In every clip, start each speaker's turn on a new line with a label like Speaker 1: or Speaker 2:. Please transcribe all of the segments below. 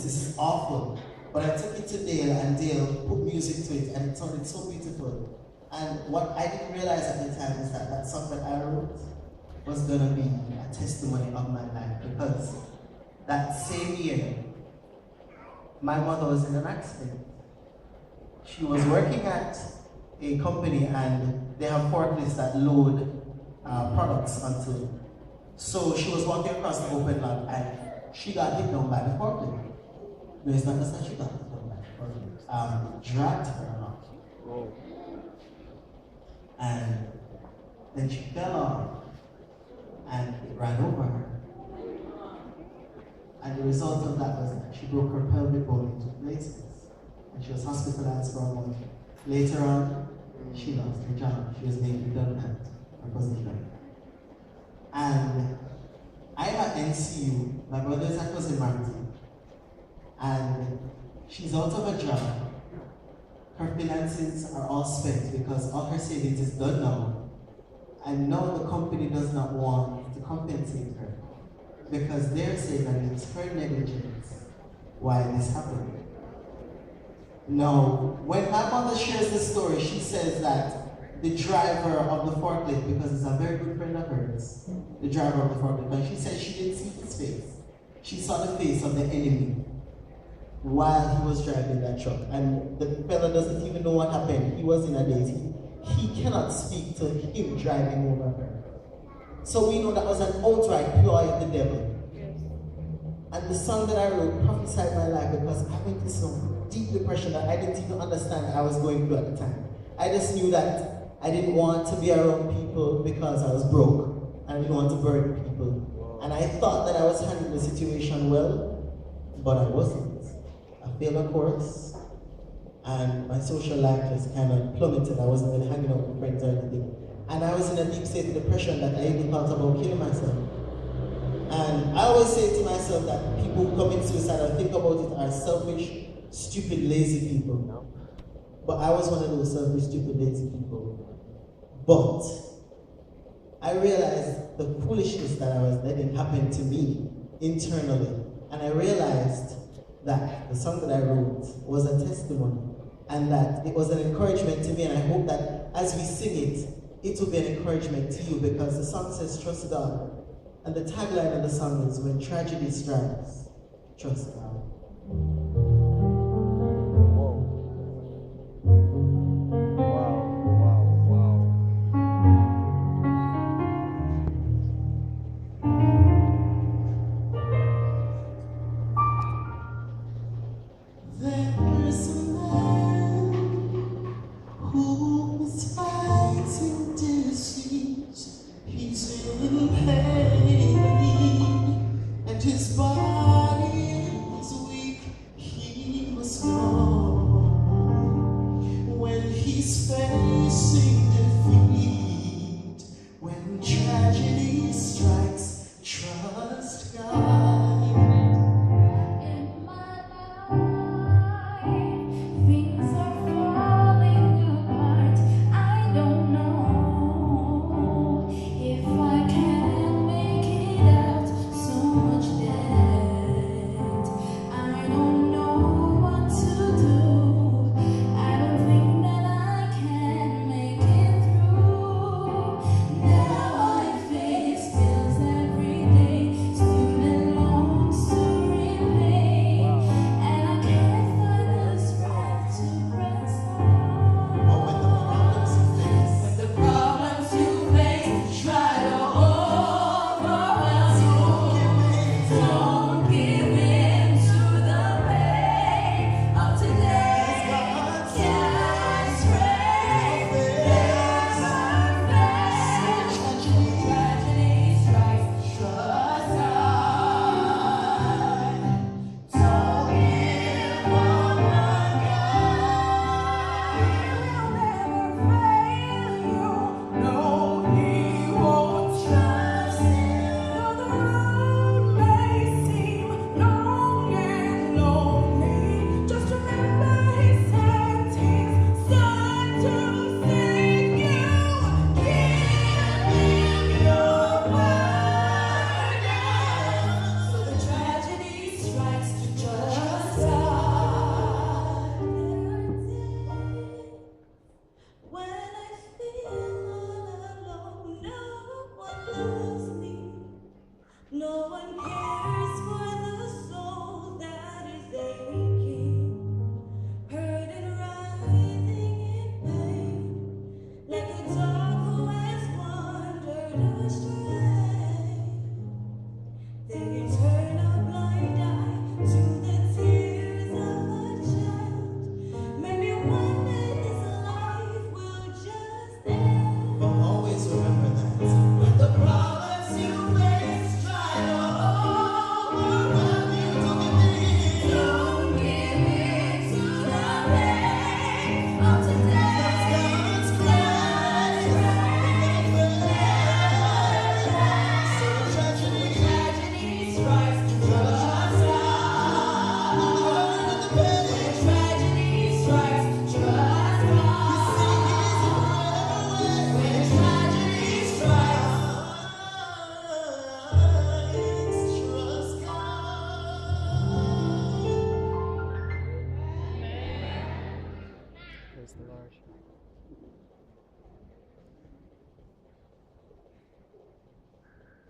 Speaker 1: this is awful. But I took it to Dale, and Dale put music to it, and it sounded so beautiful. And what I didn't realize at the time is that that song that I wrote was gonna be a testimony of my life, because that same year, my mother was in an accident. She was working at a company, and they have forklifts that load products onto it. So she was walking across the open lot, and she got hit down by the forklift. No, it's not just that she got hit down by the forklift. Dragged her along. Oh. And then she fell off, and it ran over her. And the result of that was that she broke her pelvic bone into places. And she was hospitalized for a month. Later on, she lost her job. She was made redundant, her position. And I'm at NCU, my brother is at Cousin Martin, and she's out of a job. Her finances are all spent because all her savings is done now. And now the company does not want to compensate her because they're saying that it's her negligence why this happened. Now, when my mother shares the story, she says that the driver of the forklift, because it's a very good friend of hers, the driver of the forklift, and she said she didn't see his face. She saw the face of the enemy while he was driving that truck. And the fella doesn't even know what happened. He was in a daze. He cannot speak to him driving over her. So we know that was an outright ploy of the devil. And the song that I wrote prophesied my life because I went through some deep depression that I didn't even understand I was going through at the time. I just knew that I didn't want to be around people because I was broke. I didn't want to burden people. And I thought that I was handling the situation well, but I wasn't. I failed a course, and my social life just kind of plummeted. I wasn't really hanging out with friends or anything. And I was in a deep state of depression that I even thought about killing myself. And I always say to myself that people who commit suicide or think about it are selfish, stupid, lazy people. But I was one of those selfish, stupid, lazy people. But I realized the foolishness that I was letting happen to me internally. And I realized that the song that I wrote was a testimony and that it was an encouragement to me, and I hope that as we sing it, it will be an encouragement to you, because the song says, trust God. And the tagline of the song is, when tragedy strikes, trust God.
Speaker 2: If I can't make it out, so much better.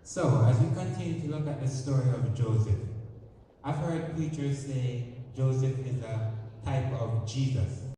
Speaker 2: So, as we continue to look at the story of Joseph, I've heard preachers say Joseph is a type of Jesus.